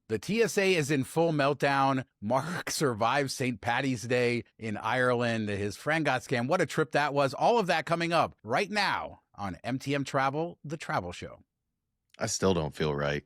The TSA is in full meltdown. Mark survived St. Paddy's Day in Ireland. His friend got scammed. What a trip that was. All of that coming up right now on MTM Travel, the travel show. I still don't feel right.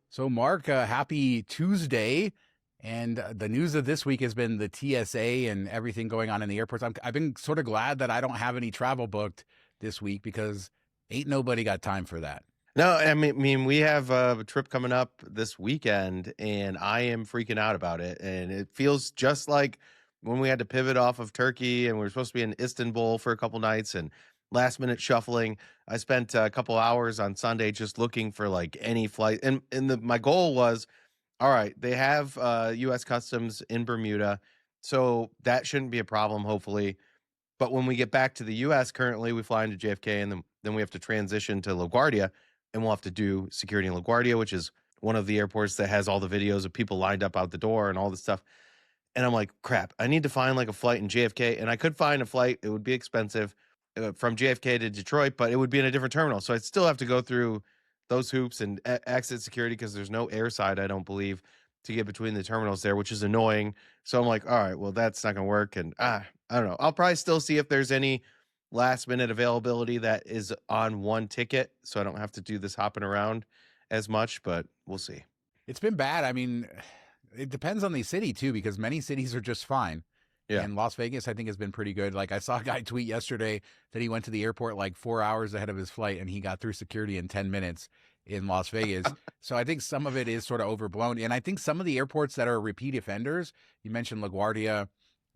So, Mark, happy Tuesday. And the news of this week has been the TSA and everything going on in the airports. I've been sort of glad that I don't have any travel booked this week because ain't nobody got time for that. No, I mean, we have a trip coming up this weekend, and I am freaking out about it. And it feels just like when we had to pivot off of Turkey, and we were supposed to be in Istanbul for a couple nights, and last minute shuffling. I spent a couple hours on Sunday just looking for like any flight, and my goal was, all right, they have U.S. Customs in Bermuda, so that shouldn't be a problem, hopefully. But when we get back to the U.S., currently we fly into JFK, and then we have to transition to LaGuardia, and we'll have to do security in LaGuardia, which is one of the airports that has all the videos of people lined up out the door and all this stuff. And I'm like, crap, I need to find like a flight in JFK, and I could find a flight. It would be expensive from JFK to Detroit, but it would be in a different terminal. So I'd still have to go through those hoops and exit security because there's no airside, I don't believe, to get between the terminals there, which is annoying. So I'm like, all right, well, that's not going to work. And I don't know. I'll probably still see if there's any last minute availability that is on one ticket, so I don't have to do this hopping around as much, but we'll see. It's been bad. I mean, it depends on the city too, because many cities are just fine. Yeah. And Las Vegas, I think, has been pretty good. Like I saw a guy tweet yesterday that he went to the airport like 4 hours ahead of his flight and he got through security in 10 minutes in Las Vegas. So I think some of it is sort of overblown. And I think some of the airports that are repeat offenders, you mentioned LaGuardia,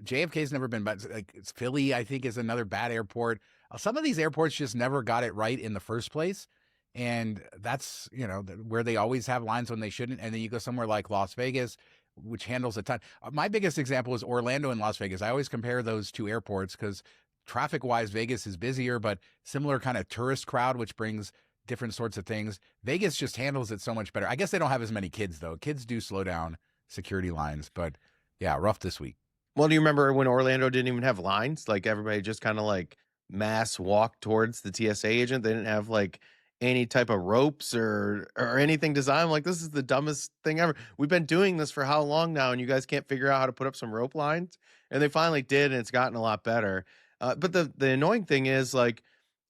JFK's never been bad. Like Philly, I think, is another bad airport. Some of these airports just never got it right in the first place. And that's, where they always have lines when they shouldn't. And then you go somewhere like Las Vegas, which handles a ton. My biggest example is Orlando and Las Vegas. I always compare those two airports because traffic-wise, Vegas is busier, but similar kind of tourist crowd, which brings different sorts of things. Vegas just handles it so much better. I guess they don't have as many kids, though. Kids do slow down security lines, but yeah, rough this week. Well, do you remember when Orlando didn't even have lines? Like everybody just kind of like mass walked towards the TSA agent. They didn't have like any type of ropes or anything designed. I'm like, this is the dumbest thing ever. We've been doing this for how long now, and you guys can't figure out how to put up some rope lines? And they finally did, and it's gotten a lot better. But the annoying thing is like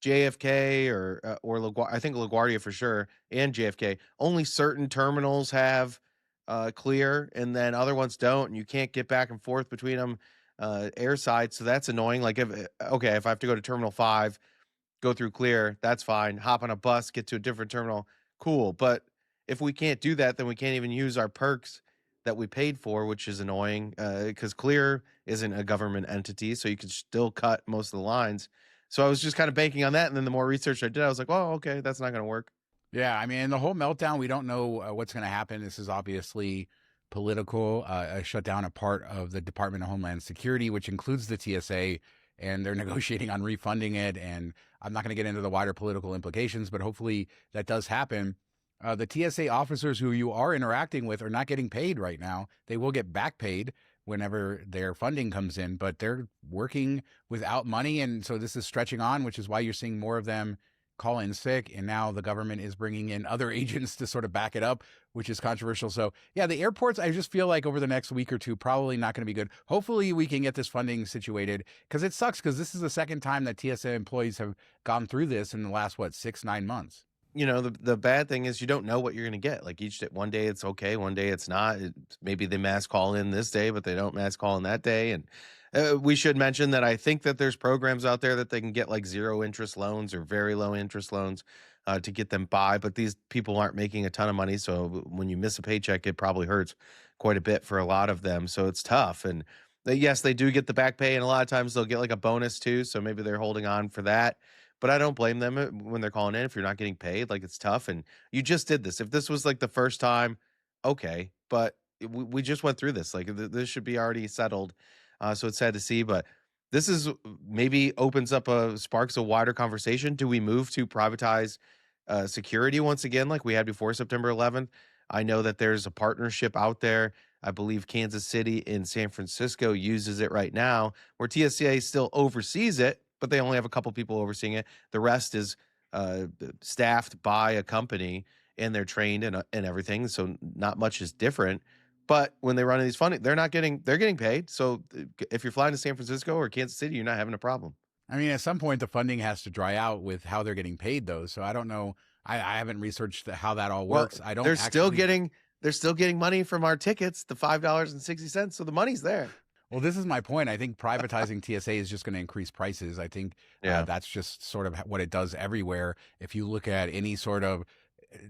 JFK or LaGuardia, I think LaGuardia for sure, and JFK, only certain terminals have clear, and then other ones don't, and you can't get back and forth between them airside. So that's annoying. Like if I have to go to Terminal 5, go through clear, that's fine. Hop on a bus, get to a different terminal, cool. But if we can't do that, then we can't even use our perks that we paid for, which is annoying because clear isn't a government entity, so you can still cut most of the lines. So I was just kind of banking on that, and then the more research I did, I was like, oh, okay, that's not going to work. Yeah, I mean, the whole meltdown, we don't know what's going to happen. This is obviously political. A shutdown, a part of the Department of Homeland Security, which includes the TSA, and they're negotiating on refunding it. And I'm not going to get into the wider political implications, but hopefully that does happen. The TSA officers who you are interacting with are not getting paid right now. They will get back paid whenever their funding comes in, but they're working without money. And so this is stretching on, which is why you're seeing more of them call in sick. And now the government is bringing in other agents to sort of back it up, which is controversial. So yeah, the airports, I just feel like over the next week or two, probably not going to be good. Hopefully we can get this funding situated because it sucks because this is the second time that TSA employees have gone through this in the last, 6-9 months. The bad thing is you don't know what you're going to get. Like each day, one day it's okay, one day it's not. Maybe they mass call in this day, but they don't mass call in that day. And we should mention that I think that there's programs out there that they can get like 0 interest loans or very low interest loans to get them by. But these people aren't making a ton of money. So when you miss a paycheck, it probably hurts quite a bit for a lot of them. So it's tough. And yes, they do get the back pay. And a lot of times they'll get like a bonus too. So maybe they're holding on for that. But I don't blame them when they're calling in if you're not getting paid. Like, it's tough. And you just did this. If this was like the first time, okay. But we just went through this. Like, this should be already settled. So it's sad to see. But this is maybe opens up sparks a wider conversation. Do we move to privatize security once again like we had before September 11th? I know that there's a partnership out there. I believe Kansas City and San Francisco uses it right now, where TSA still oversees it. but they only have a couple people overseeing it. The rest is staffed by a company, and they're trained and everything. So not much is different. But when they run these funding, they're getting paid. So if you're flying to San Francisco or Kansas City, you're not having a problem. I mean, at some point, the funding has to dry out with how they're getting paid, though. So I don't know. I haven't researched how that all Well, works. I don't. they're still getting money from our tickets, the $5.60. So the money's there. Well, this is my point. I think privatizing TSA is just going to increase prices. I think that's just sort of what it does everywhere. If you look at any sort of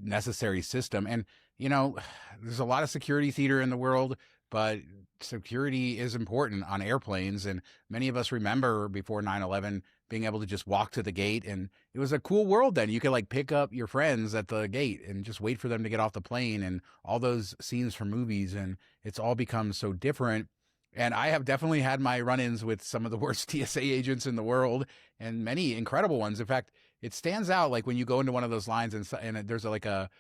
necessary system, and there's a lot of security theater in the world, but security is important on airplanes. And many of us remember before 9/11 being able to just walk to the gate, and it was a cool world then. You could like pick up your friends at the gate and just wait for them to get off the plane, and all those scenes from movies, and it's all become so different. And I have definitely had my run-ins with some of the worst TSA agents in the world, and many incredible ones. In fact, it stands out like when you go into one of those lines and there's like a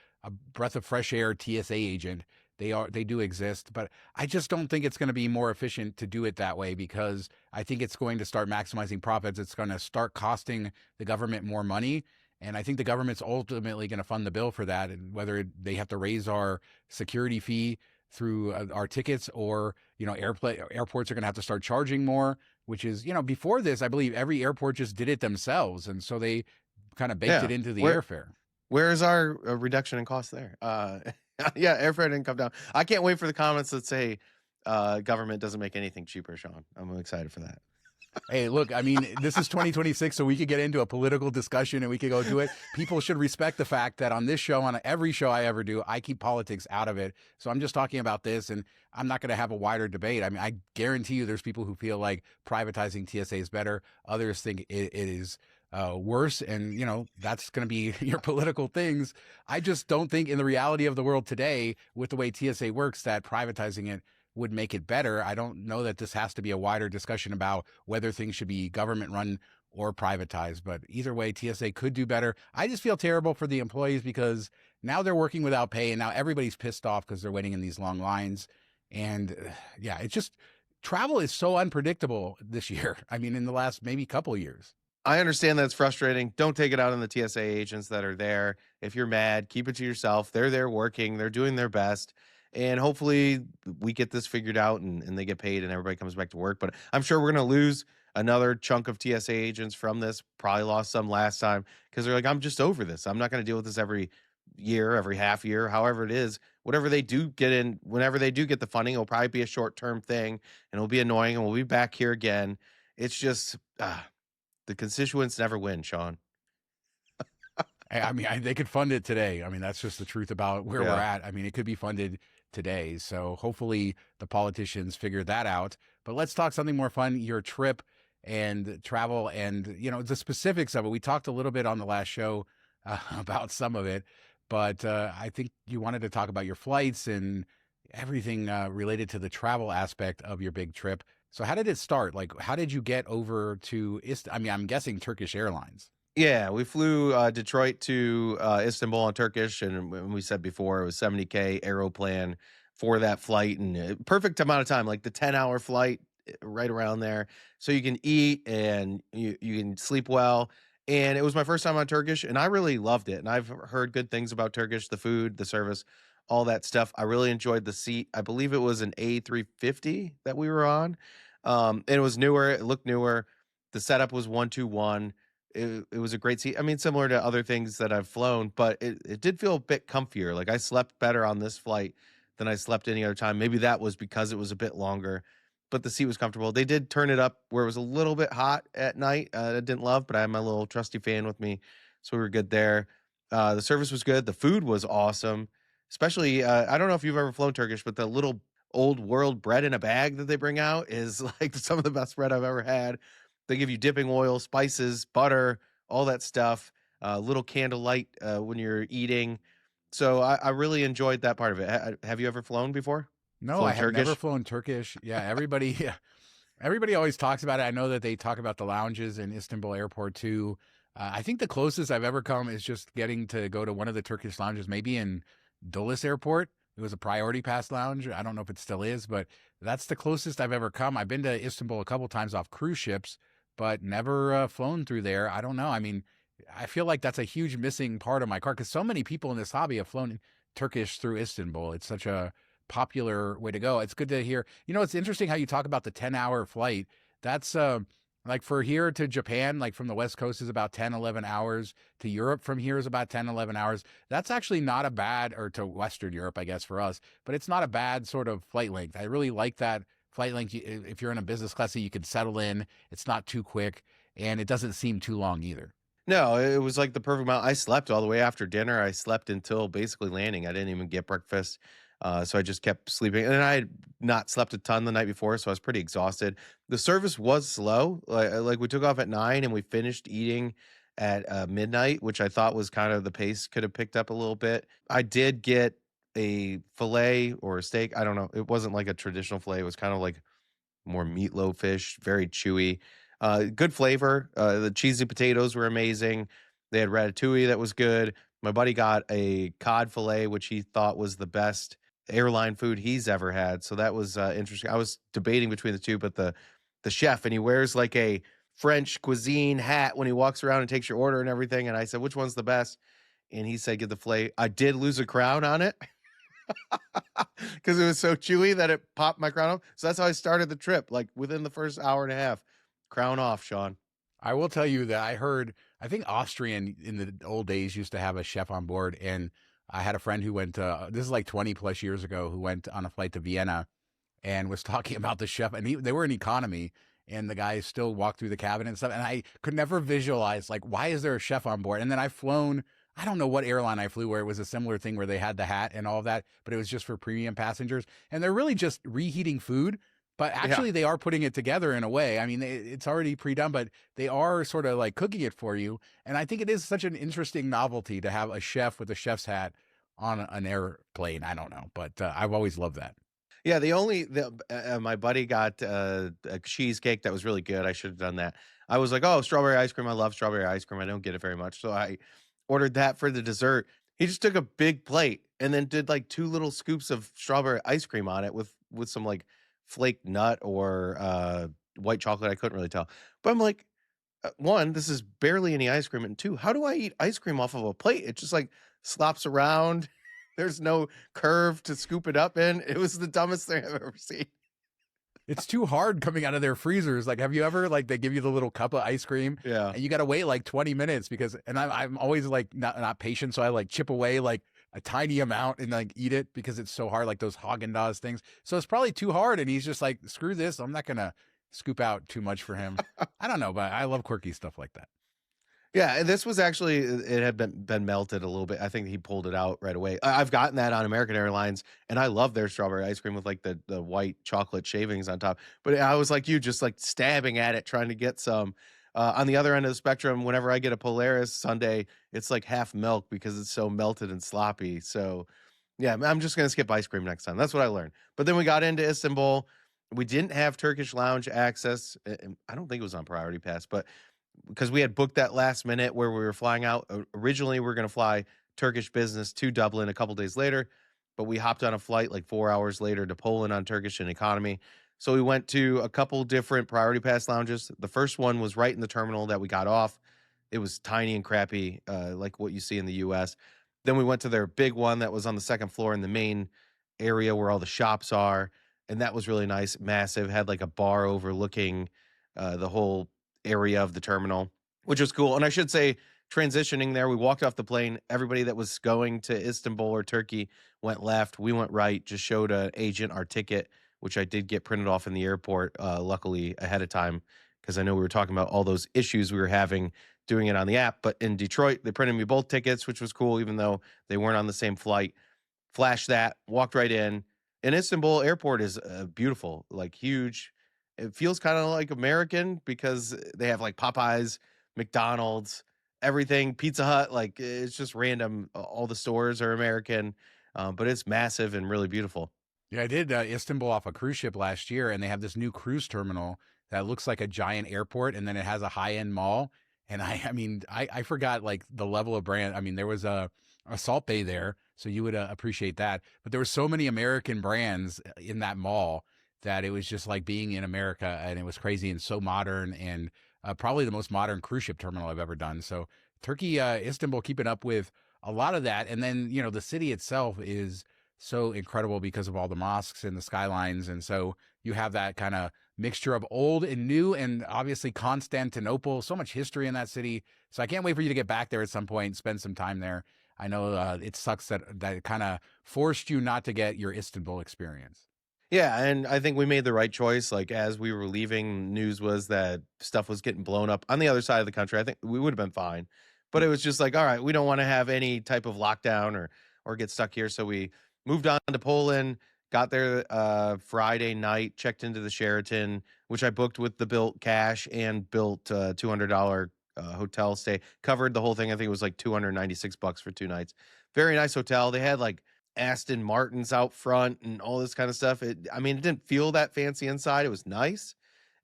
breath of fresh air TSA agent. They do exist, but I just don't think it's going to be more efficient to do it that way, because I think it's going to start maximizing profits. It's going to start costing the government more money. And I think the government's ultimately going to fund the bill for that. And whether they have to raise our security fee through our tickets, or, airports are going to have to start charging more, which is, before this, I believe every airport just did it themselves. And so they kind of baked it into the airfare. Where is our reduction in cost there? Yeah, airfare didn't come down. I can't wait for the comments that say government doesn't make anything cheaper, Sean. I'm excited for that. Hey, look, I mean, this is 2026, so we could get into a political discussion and we could go to it. People should respect the fact that on this show, on every show I ever do, I keep politics out of it. So I'm just talking about this, and I'm not going to have a wider debate. I mean, I guarantee you there's people who feel like privatizing TSA is better. Others think it is worse, and that's going to be your political things. I just don't think in the reality of the world today, with the way TSA works, that privatizing it would make it better. I don't know that this has to be a wider discussion about whether things should be government run or privatized, but either way, TSA could do better. I just feel terrible for the employees, because now they're working without pay, and now everybody's pissed off because they're waiting in these long lines. And it's just, travel is so unpredictable this year. I mean, in the last maybe couple of years. I understand that's frustrating. Don't take it out on the TSA agents that are there. If you're mad, keep it to yourself. They're there working. They're doing their best. And hopefully we get this figured out and they get paid and everybody comes back to work. But I'm sure we're going to lose another chunk of TSA agents from this. Probably lost some last time because they're like, I'm just over this. I'm not going to deal with this every year, every half year, however it is. Whatever they do get in, whenever they do get the funding, it'll probably be a short-term thing and it'll be annoying and we'll be back here again. It's just the constituents never win, Sean. I mean, they could fund it today. I mean, that's just the truth about where we're at. I mean, it could be funded today. So hopefully the politicians figure that out. But let's talk something more fun, your trip and travel and, the specifics of it. We talked a little bit on the last show about some of it, but I think you wanted to talk about your flights and everything related to the travel aspect of your big trip. So how did it start? Like, how did you get over to I'm guessing Turkish Airlines. Yeah, we flew Detroit to Istanbul on Turkish, and we said before it was $70K Aeroplan for that flight, and perfect amount of time, like the 10-hour flight, right around there, so you can eat and you can sleep well. And it was my first time on Turkish, and I really loved it. And I've heard good things about Turkish, the food, the service, all that stuff. I really enjoyed the seat. I believe it was an A350 that we were on, and it was newer. It looked newer. The setup was 121. It was a great seat. I mean, similar to other things that I've flown, but it did feel a bit comfier. Like I slept better on this flight than I slept any other time. Maybe that was because it was a bit longer, but the seat was comfortable. They did turn it up where it was a little bit hot at night. I didn't love, but I had my little trusty fan with me, so we were good there. The service was good. The food was awesome. Especially, I don't know if you've ever flown Turkish, but the little old world bread in a bag that they bring out is like some of the best bread I've ever had. They give you dipping oil, spices, butter, all that stuff, little candlelight when you're eating. So I really enjoyed that part of it. Have you ever flown before? No, I have never flown Turkish. Yeah, everybody always talks about it. I know that they talk about the lounges in Istanbul Airport too. I think the closest I've ever come is just getting to go to one of the Turkish lounges, maybe in Dulles Airport. It was a priority pass lounge. I don't know if it still is, but that's the closest I've ever come. I've been to Istanbul a couple times off cruise ships, but never flown through there. I don't know. I mean, I feel like that's a huge missing part of my car because so many people in this hobby have flown Turkish through Istanbul. It's such a popular way to go. It's good to hear. You know, it's interesting how you talk about the 10-hour flight. That's like for here to Japan, like from the West Coast is about 10, 11 hours. To Europe from here is about 10, 11 hours. That's actually not a bad, or to Western Europe, I guess, for us, but it's not a bad sort of flight length. I really like that flight length. If you're in a business class, you can settle in. It's not too quick and it doesn't seem too long either. No, it was like the perfect amount. I slept all the way after dinner. I slept until basically landing. I didn't even get breakfast. So I just kept sleeping. And I had not slept a ton the night before, so I was pretty exhausted. The service was slow. Like we took off at 9 and we finished eating at midnight, which I thought was kind of the pace could have picked up a little bit. I did get a filet or a steak. I don't know. It wasn't like a traditional filet. It was kind of like more meatloaf-ish, very chewy. Good flavor. The cheesy potatoes were amazing. They had ratatouille that was good. My buddy got a cod fillet, which he thought was the best airline food he's ever had. So that was interesting. I was debating between the two, but the chef, and he wears like a French cuisine hat when he walks around and takes your order and everything. And I said, which one's the best? And he said, get the filet. I did lose a crown on it. Because it was so chewy that it popped my crown off. So that's how I started the trip. Like within the first hour and a half, crown off, Sean. I will tell you that I think Austrian in the old days used to have a chef on board. And I had a friend who went, this is like 20 plus years ago, who went on a flight to Vienna and was talking about the chef. And they were in economy and the guy still walked through the cabin and stuff. And I could never visualize, like, why is there a chef on board? And then I've flown, I don't know what airline I flew where it was a similar thing where they had the hat and all of that, but it was just for premium passengers. And they're really just reheating food. But actually, they are putting it together in a way. I mean, it's already pre-done, but they are sort of like cooking it for you. And I think it is such an interesting novelty to have a chef with a chef's hat on an airplane. I don't know, but I've always loved that. Yeah, my buddy got a cheesecake that was really good. I should have done that. I was like, oh, strawberry ice cream. I love strawberry ice cream. I don't get it very much. So I ordered that for the dessert. He just took a big plate and then did like 2 little scoops of strawberry ice cream on it with some like flake nut or white chocolate. I couldn't really tell. But I'm like, one, this is barely any ice cream. And two, how do I eat ice cream off of a plate? It just like slops around. There's no curve to scoop it up in. It was the dumbest thing I've ever seen. It's too hard coming out of their freezers. Like, have you ever, like, they give you the little cup of ice cream? Yeah. And you got to wait like 20 minutes because, and I'm always like not patient. So I like chip away like a tiny amount and like eat it because it's so hard, like those Haagen-Dazs things. So it's probably too hard. And he's just like, screw this. I'm not going to scoop out too much for him. I don't know, but I love quirky stuff like that. Yeah, and this was actually, it had been melted a little bit. I think he pulled it out right away. I've gotten that on American Airlines, and I love their strawberry ice cream with like the white chocolate shavings on top. But I was like you, just like stabbing at it, trying to get some. On the other end of the spectrum, whenever I get a Polaris sundae, it's like half milk because it's so melted and sloppy. So yeah, I'm just going to skip ice cream next time. That's what I learned. But then we got into Istanbul. We didn't have Turkish lounge access. I don't think it was on Priority Pass, but because we had booked that last minute where we were flying out. Originally, we were going to fly Turkish business to Dublin a couple days later, but we hopped on a flight like 4 hours later to Poland on Turkish and economy. So we went to a couple different Priority Pass lounges. The first one was right in the terminal that we got off. It was tiny and crappy, like what you see in the U.S. Then we went to their big one that was on the second floor in the main area where all the shops are, and that was really nice, massive, had like a bar overlooking the whole area of the terminal, which was cool. And I should say, transitioning there, we walked off the plane. Everybody that was going to Istanbul or Turkey went left. We went right, just showed an agent our ticket, which I did get printed off in the airport, luckily ahead of time, because I know we were talking about all those issues we were having doing it on the app. But in Detroit, they printed me both tickets, which was cool, even though they weren't on the same flight. Flashed that, walked right in. And Istanbul Airport is beautiful, like huge. It feels kind of like American because they have like Popeyes, McDonald's, everything, Pizza Hut. Like it's just random. All the stores are American, but it's massive and really beautiful. Yeah, I did Istanbul off a cruise ship last year, and they have this new cruise terminal that looks like a giant airport, and then it has a high-end mall. And I forgot like the level of brand. I mean, there was a Salt Bay there, so you would appreciate that. But there were so many American brands in that mall that it was just like being in America, and it was crazy and so modern. And probably the most modern cruise ship terminal I've ever done. So Turkey, Istanbul, keeping up with a lot of that. And then, the city itself is so incredible because of all the mosques and the skylines. And so you have that kind of mixture of old and new, and obviously Constantinople, so much history in that city. So I can't wait for you to get back there at some point, spend some time there. I know it sucks that it kind of forced you not to get your Istanbul experience. Yeah, and I think we made the right choice. Like as we were leaving, news was that stuff was getting blown up on the other side of the country. I think we would have been fine, but it was just like, all right, we don't want to have any type of lockdown or get stuck here. So we moved on to Poland. Got there Friday night. Checked into the Sheraton, which I booked with the Bilt cash and Bilt $200 hotel stay. Covered the whole thing. I think it was like $296 for 2 nights. Very nice hotel. They had like Aston Martins out front and all this kind of stuff. I mean, it didn't feel that fancy inside. It was nice.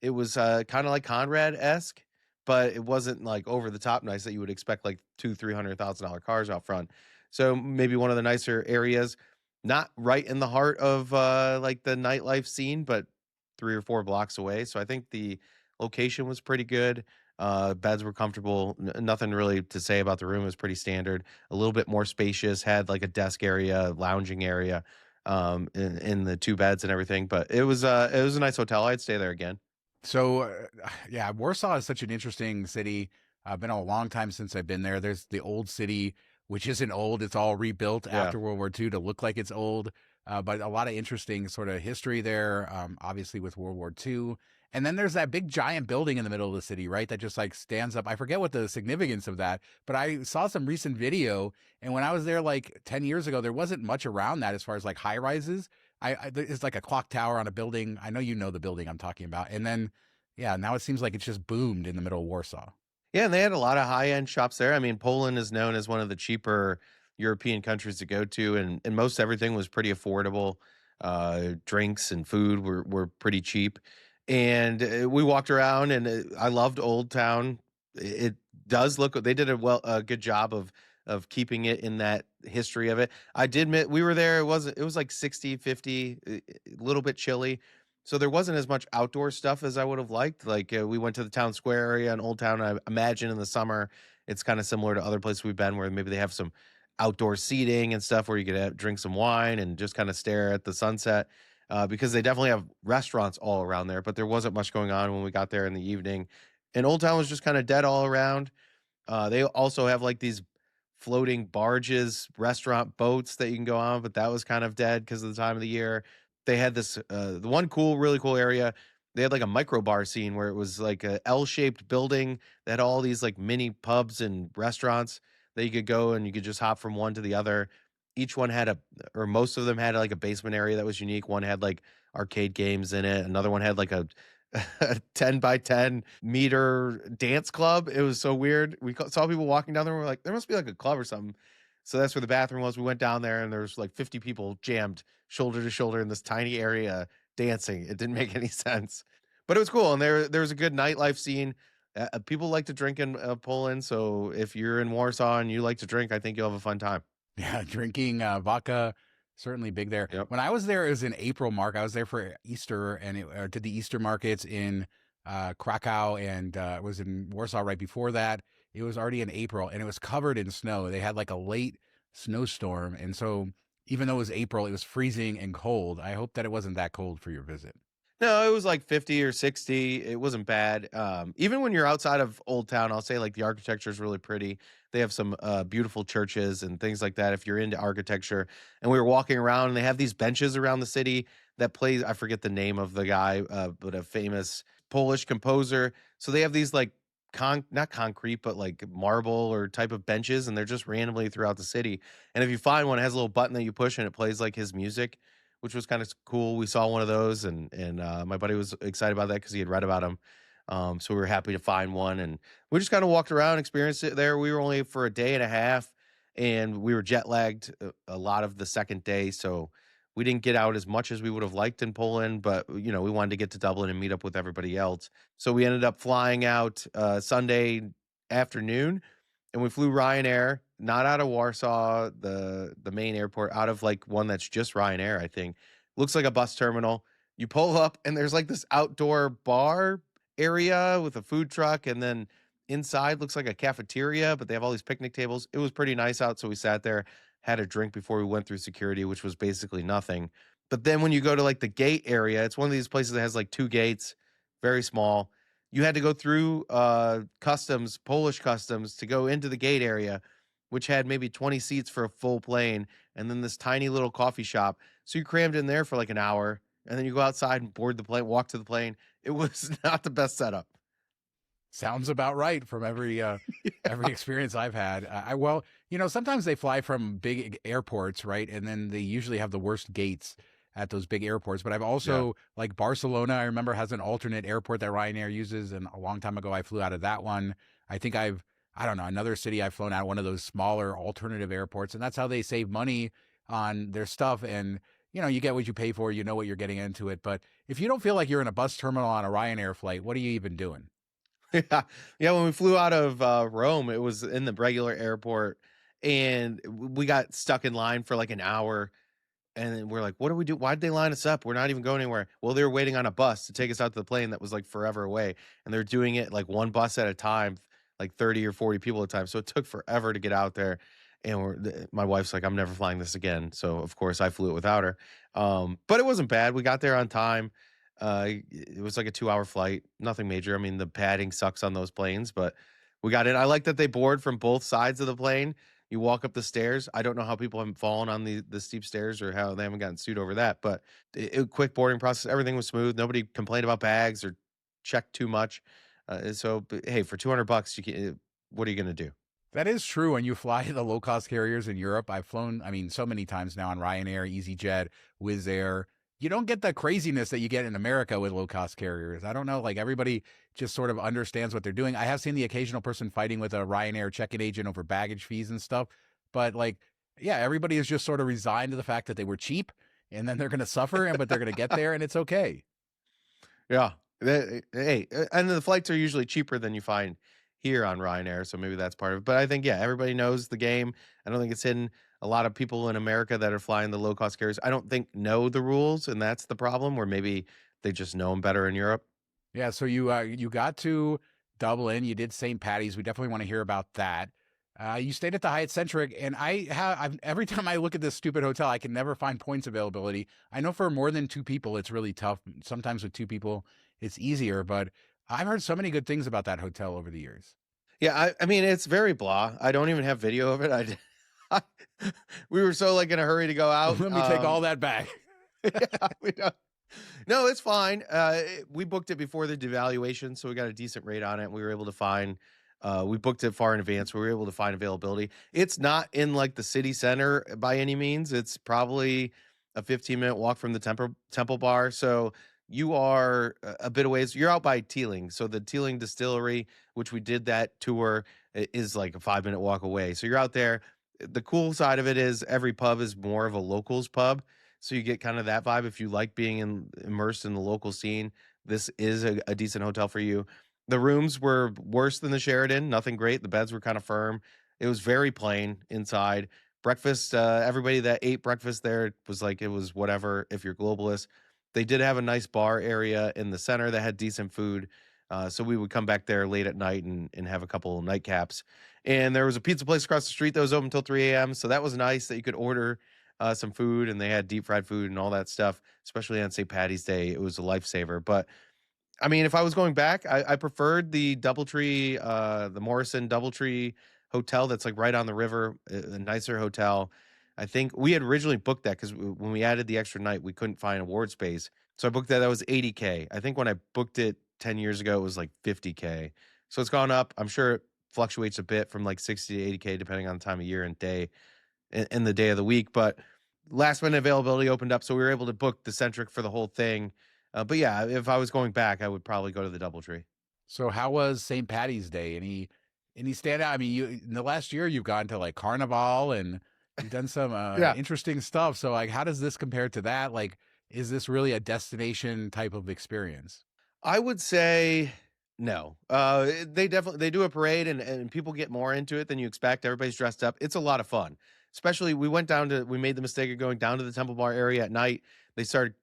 It was kind of like Conrad-esque, but it wasn't like over the top nice that you would expect like $200,000-$300,000 cars out front. So maybe one of the nicer areas, not right in the heart of like the nightlife scene, but 3 or 4 blocks away. So I think the location was pretty good. Beds were comfortable. Nothing really to say about the room. It was pretty standard. A little bit more spacious. Had like a desk area, lounging area, in the 2 beds and everything. But it was a nice hotel. I'd stay there again. So, yeah, Warsaw is such an interesting city. Been a long time since I've been there. There's the old city, which isn't old. It's all rebuilt Yeah. after World War II to look like it's old. But a lot of interesting sort of history there, obviously with World War II. And then there's that big giant building in the middle of the city, right? That just like stands up. I forget what the significance of that, but I saw some recent video. And when I was there like 10 years ago, there wasn't much around that as far as like high rises. It's like a clock tower on a building. I know you know the building I'm talking about. And then, yeah, now it seems like it's just boomed in the middle of Warsaw. Yeah, and they had a lot of high-end shops there. I mean, Poland is known as one of the cheaper European countries to go to, and most everything was pretty affordable. Drinks and food were pretty cheap, and we walked around, and I loved Old Town. It does look. They did a good job of keeping it in that history of it. I did admit we were there. It was like 60, 50, a little bit chilly. So there wasn't as much outdoor stuff as I would have liked. Like we went to the town square area in Old Town. I imagine in the summer it's kind of similar to other places we've been, where maybe they have some outdoor seating and stuff where you could drink some wine and just kind of stare at the sunset. Because they definitely have restaurants all around there, but there wasn't much going on when we got there in the evening. And Old Town was just kind of dead all around. They also have like these floating barges, restaurant boats that you can go on, but that was kind of dead because of the time of the year. They had this the one really cool area. They had like a micro bar scene where it was like a L-shaped building that had all these like mini pubs and restaurants that you could go and you could just hop from one to the other. Each one had or most of them had like a basement area that was unique. One had like arcade games in it. Another one had like a 10 by 10 meter dance club. It was so weird. We saw people walking down there. And we're like, there must be like a club or something. So that's where the bathroom was. We went down there and there was like 50 people jammed shoulder to shoulder in this tiny area dancing. It didn't make any sense, but it was cool. And there was a good nightlife scene. People like to drink in Poland. So if you're in Warsaw and you like to drink, I think you'll have a fun time. Yeah, drinking vodka, certainly big there. Yep. When I was there, it was in April, Mark. I was there for Easter and did the Easter markets in Krakow, and was in Warsaw right before that. It was already in April and it was covered in snow. They had like a late snowstorm. And so even though it was April, it was freezing and cold. I hope that it wasn't that cold for your visit. No, it was like 50 or 60. It wasn't bad. Even when you're outside of Old Town, I'll say like the architecture is really pretty. They have some beautiful churches and things like that if you're into architecture. And we were walking around and they have these benches around the city that plays, I forget the name of the guy, but a famous Polish composer. So they have these like not concrete, but like marble or type of benches, and they're just randomly throughout the city. And if you find one, it has a little button that you push and it plays like his music, which was kind of cool. We saw one of those, and my buddy was excited about that because he had read about them. So we were happy to find one, and we just kind of walked around, experienced it there. We were only for a day and a half, and we were jet lagged a lot of the second day, so we didn't get out as much as we would have liked in Poland. But we wanted to get to Dublin and meet up with everybody else, so we ended up flying out Sunday afternoon, and we flew Ryanair, not out of Warsaw, the main airport, out of like one that's just Ryanair, I think. Looks like a bus terminal. You pull up and there's like this outdoor bar area with a food truck, and then inside looks like a cafeteria, but they have all these picnic tables. It was pretty nice out, so we sat there, had a drink before we went through security, which was basically nothing. But then when you go to like the gate area, it's one of these places that has like two gates, very small. You had to go through customs, Polish customs, to go into the gate area, which had maybe 20 seats for a full plane, and then this tiny little coffee shop. So you crammed in there for like an hour, and then you go outside and board the plane, walk to the plane. It was not the best setup. Sounds about right from every experience I've had. Well, sometimes they fly from big airports, right? And then they usually have the worst gates at those big airports. But I've also like Barcelona, I remember, has an alternate airport that Ryanair uses, and a long time ago I flew out of that one. I think I don't know, another city I've flown out of one of those smaller alternative airports, and that's how they save money on their stuff. And you get what you pay for, you know what you're getting into it. But if you don't feel like you're in a bus terminal on a Ryanair flight, what are you even doing? Yeah. When we flew out of Rome, it was in the regular airport, and we got stuck in line for like an hour. And then we're like, what do we do? Why'd they line us up? We're not even going anywhere. Well, they were waiting on a bus to take us out to the plane that was like forever away. And they're doing it like one bus at a time, like 30 or 40 people at a time. So it took forever to get out there. And my wife's like, I'm never flying this again. So of course I flew it without her. But it wasn't bad. We got there on time. It was like a 2-hour flight, nothing major. I mean, the padding sucks on those planes, but we got in. I like that they board from both sides of the plane. You walk up the stairs. I don't know how people haven't fallen on the steep stairs or how they haven't gotten sued over that, but quick boarding process. Everything was smooth. Nobody complained about bags or checked too much. But, hey, for $200, what are you going to do? That is true. When you fly the low cost carriers in Europe, I've flown, so many times now on Ryanair, EasyJet, Wizz Air. You don't get the craziness that you get in America with low cost carriers. I don't know. Like everybody just sort of understands what they're doing. I have seen the occasional person fighting with a Ryanair check-in agent over baggage fees and stuff. But everybody is just sort of resigned to the fact that they were cheap and then they're going to suffer, but they're going to get there and it's okay. Yeah. Hey, and the flights are usually cheaper than you find here on Ryanair, so maybe that's part of it. But I think, everybody knows the game. I don't think it's hidden. A lot of people in America that are flying the low-cost carriers, I don't think know the rules, and that's the problem, where maybe they just know them better in Europe. Yeah, so you got to Dublin. You did St. Paddy's. We definitely want to hear about that. You stayed at the Hyatt Centric, and every time I look at this stupid hotel, I can never find points availability. I know for more than two people, it's really tough. Sometimes with two people, it's easier, but I've heard so many good things about that hotel over the years. Yeah, I mean, it's very blah. I don't even have video of it. We were so in a hurry to go out. Let me take all that back. No, it's fine. We booked it before the devaluation, so we got a decent rate on it. We were able to find. We booked it far in advance. We were able to find availability. It's not in the city center by any means. It's probably a 15-minute walk from the Temple Bar. So you are a bit of ways. You're out by Teeling. So the Teeling Distillery, which we did that tour, is like a 5-minute walk away. So you're out there. The cool side of it is every pub is more of a locals pub. So you get kind of that vibe. If you like being immersed in the local scene, this is a decent hotel for you. The rooms were worse than the Sheraton. Nothing great. The beds were kind of firm. It was very plain inside. Breakfast, everybody that ate breakfast there was like, it was whatever if you're globalist. They did have a nice bar area in the center that had decent food. So we would come back there late at night and have a couple of nightcaps. And there was a pizza place across the street that was open until 3 a.m. So that was nice that you could order some food, and they had deep fried food and all that stuff, especially on St. Paddy's Day. It was a lifesaver. But I mean, if I was going back, I preferred the DoubleTree, the Morrison DoubleTree hotel that's right on the river, a nicer hotel. I think we had originally booked that because when we added the extra night, we couldn't find award space. So I booked that. That was $80K. I think when I booked it 10 years ago, it was $50K. So it's gone up. I'm sure it fluctuates a bit from 60 to 80K depending on the time of year and day and the day of the week. But last minute availability opened up, so we were able to book the Centric for the whole thing. But yeah, if I was going back, I would probably go to the DoubleTree. So how was St. Paddy's Day? Any standout? I mean, in the last year, you've gone to Carnival and you've done some interesting stuff. So how does this compare to that? Is this really a destination type of experience? I would say no. They do a parade and people get more into it than you expect. Everybody's dressed up. It's a lot of fun. Especially we made the mistake of going down to the Temple Bar area at night. They started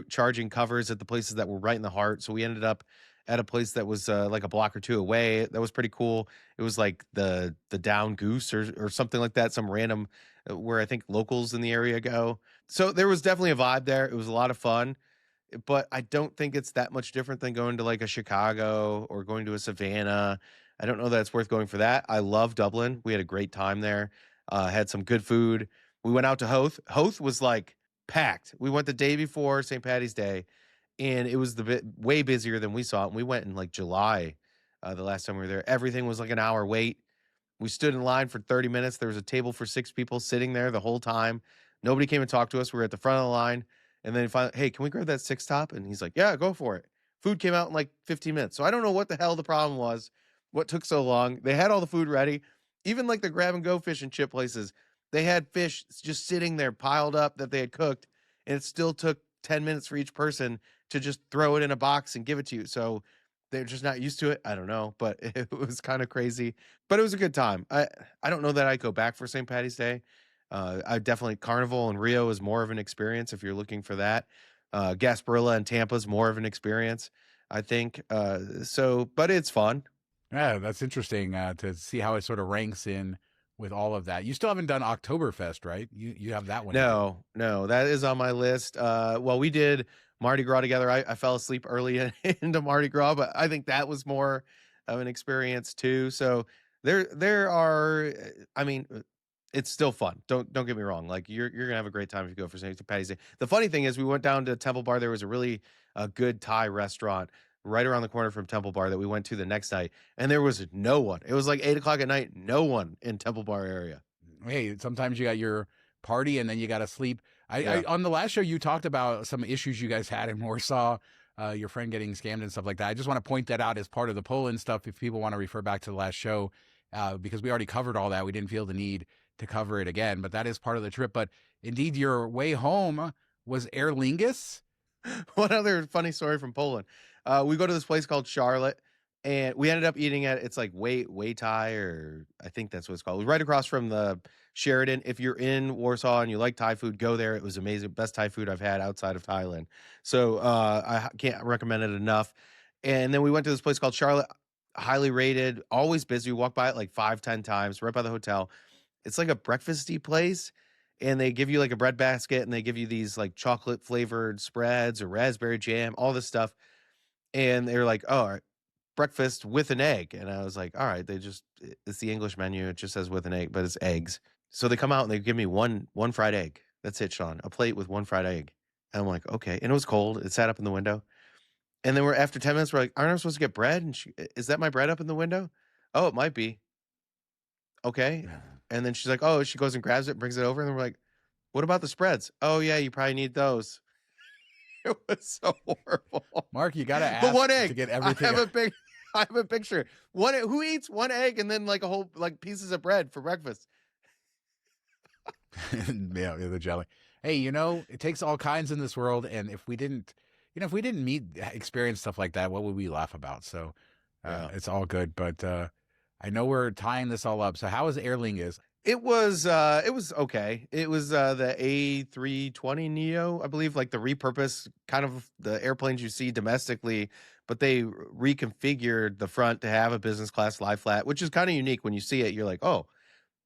charging covers at the places that were right in the heart. So we ended up at a place that was like a block or two away. That was pretty cool. It was like the Down Goose or something like that, some random where I think locals in the area go. So there was definitely a vibe there. It was a lot of fun, but I don't think it's that much different than going to like a Chicago or going to a Savannah. I don't know that it's worth going for that. I love Dublin. We had a great time there. Had some good food. We went out to Hoth. Hoth was like packed. We went the day before St. Patty's Day, and it was way busier than we saw it. And we went in like July, the last time we were there. Everything was like an hour wait. We stood in line for 30 minutes. There was a table for 6 people sitting there the whole time. Nobody came and talked to us. We were at the front of the line. And then finally, hey, can we grab that 6 top? And he's like, yeah, go for it. Food came out in like 15 minutes. So I don't know what the hell the problem was. What took so long? They had all the food ready. Even like the grab and go fish and chip places, they had fish just sitting there piled up that they had cooked. And it still took 10 minutes for each person to just throw it in a box and give it to you. So they're just not used to it. I don't know, but it was kind of crazy. But it was a good time. I don't know that I'd go back for St. Patty's Day. I definitely Carnival in Rio is more of an experience if you're looking for that. Gasparilla in Tampa is more of an experience, I think. But it's fun. Yeah, that's interesting to see how it sort of ranks in with all of that. You still haven't done Oktoberfest, right? You have that one. No, that is on my list. Well, we did Mardi Gras together. I fell asleep early into Mardi Gras, but I think that was more of an experience too. So there are, I mean, it's still fun. Don't get me wrong. Like you're gonna have a great time if you go for St. Patty's Day. The funny thing is, we went down to Temple Bar. There was a really good Thai restaurant right around the corner from Temple Bar that we went to the next night, and there was no one. It was like 8:00 at night. No one in Temple Bar area. Hey, sometimes you got your party and then you got to sleep. I on the last show you talked about some issues you guys had in Warsaw, your friend getting scammed and stuff like that. I just want to point that out as part of the Poland stuff if people want to refer back to the last show, because we already covered all that. We didn't feel the need to cover it again, but that is part of the trip. But indeed, your way home was Aer Lingus. One other funny story from Poland. We go to this place called Charlotte, and we ended up eating at, it's like Wai Thai, or I think that's what it's called. It was right across from the Sheraton. If you're in Warsaw and you like Thai food, go there. It was amazing. Best Thai food I've had outside of Thailand. So I can't recommend it enough. And then we went to this place called Charlotte, highly rated, always busy. We walked by it like 5-10 times, right by the hotel. It's like a breakfasty place, and they give you like a bread basket, and they give you these like chocolate flavored spreads or raspberry jam, all this stuff. And they're like, oh, all right, breakfast with an egg. And I was like, all right, it's the English menu. It just says with an egg, but it's eggs. So they come out and they give me one fried egg. That's it, Sean. A plate with one fried egg. And I'm like, okay. And it was cold. It sat up in the window. And then after 10 minutes, we're like, aren't I supposed to get bread? And is that my bread up in the window? Oh, it might be. Okay. And then she's like, oh, she goes and grabs it and brings it over. And then we're like, what about the spreads? Oh, yeah, you probably need those. It was so horrible. Mark, you got to ask but one egg. to get everything. I have a picture. Who eats one egg and then like a whole like pieces of bread for breakfast? Yeah, the jelly. Hey, it takes all kinds in this world, and if we didn't experience stuff like that, what would we laugh about? So it's all good. But I know we're tying this all up. So how was Aer Lingus? It was okay. It was the A320neo, I believe, like the repurposed kind of the airplanes you see domestically, but they reconfigured the front to have a business class lie flat, which is kind of unique. When you see it, you're like, oh,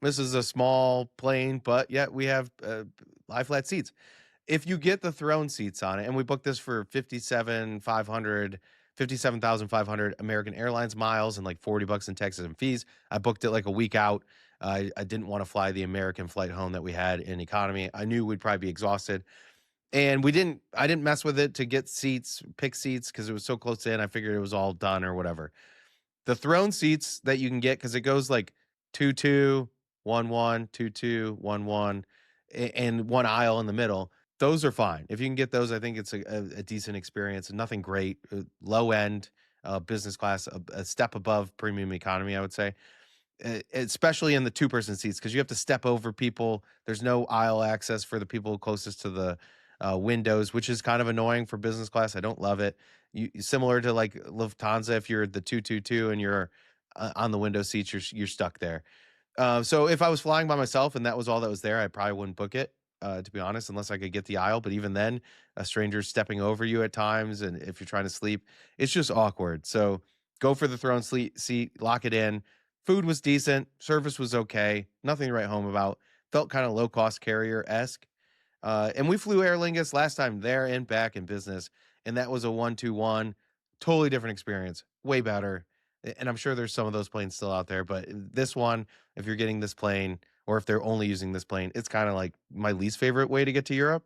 this is a small plane, but yet we have lie flat seats. If you get the throne seats on it, and we booked this for 57,500 American Airlines miles and like $40 in taxes and fees. I booked it like a week out. I didn't want to fly the American flight home that we had in economy. I knew we'd probably be exhausted. And I didn't mess with it to get pick seats, because it was so close in. I figured it was all done or whatever. The throne seats that you can get, because it goes like 2-2, 1-1, 2-2, 1-1, and one aisle in the middle. Those are fine. If you can get those, I think it's a decent experience. Nothing great. Low end, business class, a step above premium economy, I would say. Especially in the 2-person seats, because you have to step over people. There's no aisle access for the people closest to the windows, which is kind of annoying for business class. I don't love it. Similar to like Lufthansa, if you're the 222 and you're on the window seats, you're stuck there. So if I was flying by myself and that was all that was there, I probably wouldn't book it. to be honest, unless I could get the aisle. But even then, a stranger stepping over you at times, and if you're trying to sleep, it's just awkward. So go for the throne seat, lock it in. Food was decent, service was okay, nothing to write home about. Felt kind of low cost carrier esque. And we flew Aer Lingus last time there and back in business, and that was a 121, totally different experience, way better. And I'm sure there's some of those planes still out there, but this one, if you're getting this plane, or if they're only using this plane, it's kind of like my least favorite way to get to Europe.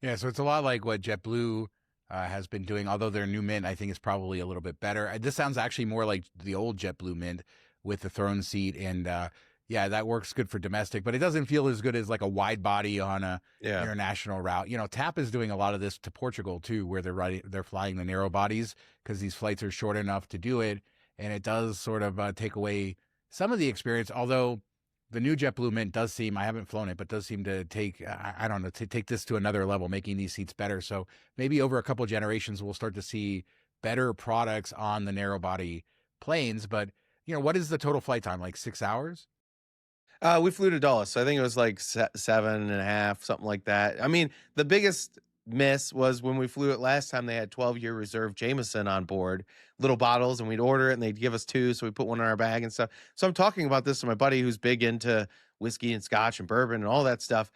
Yeah, so it's a lot like what JetBlue has been doing, although their new Mint, I think, is probably a little bit better. This sounds actually more like the old JetBlue Mint with the throne seat, and yeah, that works good for domestic, but it doesn't feel as good as like a wide body on a international route. You know, TAP is doing a lot of this to Portugal too, where they're flying the narrow bodies because these flights are short enough to do it, and it does sort of take away some of the experience, although the new JetBlue Mint does seem, I haven't flown it, but does seem to take, I don't know, to take this to another level, making these seats better. So maybe over a couple of generations, we'll start to see better products on the narrow body planes. But, you know, what is the total flight time? Like 6 hours? We flew to Dulles, so I think it was like 7.5, something like that. I mean, the biggest miss was when we flew it last time, they had 12-year reserve Jameson on board, little bottles, and we'd order it and they'd give us 2, so we put one in our bag and stuff. So I'm talking about this to my buddy who's big into whiskey and scotch and bourbon and all that stuff,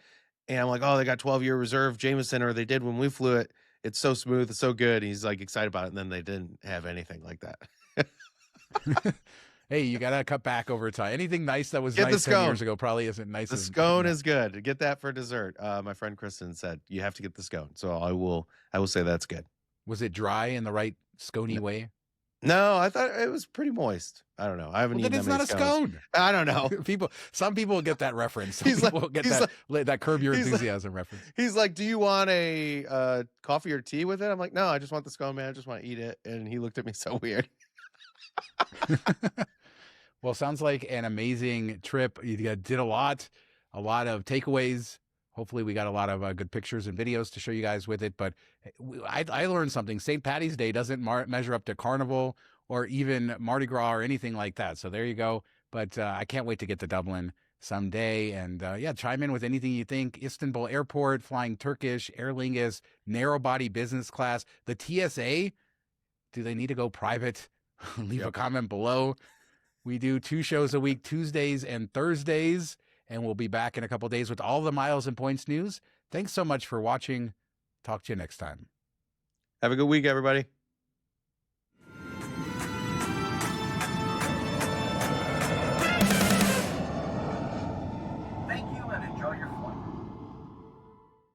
and I'm like, oh, they got 12-year reserve Jameson, or they did when we flew it. It's so smooth, it's so good. He's like excited about it, and then they didn't have anything like that. Hey, you got to cut back over time. Anything nice that was nice 10 years ago probably isn't nice. The scone is good. Get that for dessert. My friend Kristen said you have to get the scone, so I will say that's good. Was it dry in the right scony way? No, I thought it was pretty moist. I don't know. I haven't eaten that many scones. It's not a scone. I don't know. Some people get that reference. Some people get that Curb Your Enthusiasm reference. He's like, "Do you want a coffee or tea with it?" I'm like, "No, I just want the scone, man. I just want to eat it." And he looked at me so weird. Well, sounds like an amazing trip. You did a lot of takeaways. Hopefully we got a lot of good pictures and videos to show you guys with it. But I learned something. St. Paddy's Day doesn't measure up to Carnival or even Mardi Gras or anything like that. So there you go. But I can't wait to get to Dublin someday. And yeah, chime in with anything you think. Istanbul Airport, flying Turkish, Aer Lingus, narrow body business class. The TSA, do they need to go private? Leave a comment below. We do 2 shows a week, Tuesdays and Thursdays, and we'll be back in a couple of days with all the miles and points news. Thanks so much for watching. Talk to you next time. Have a good week, everybody.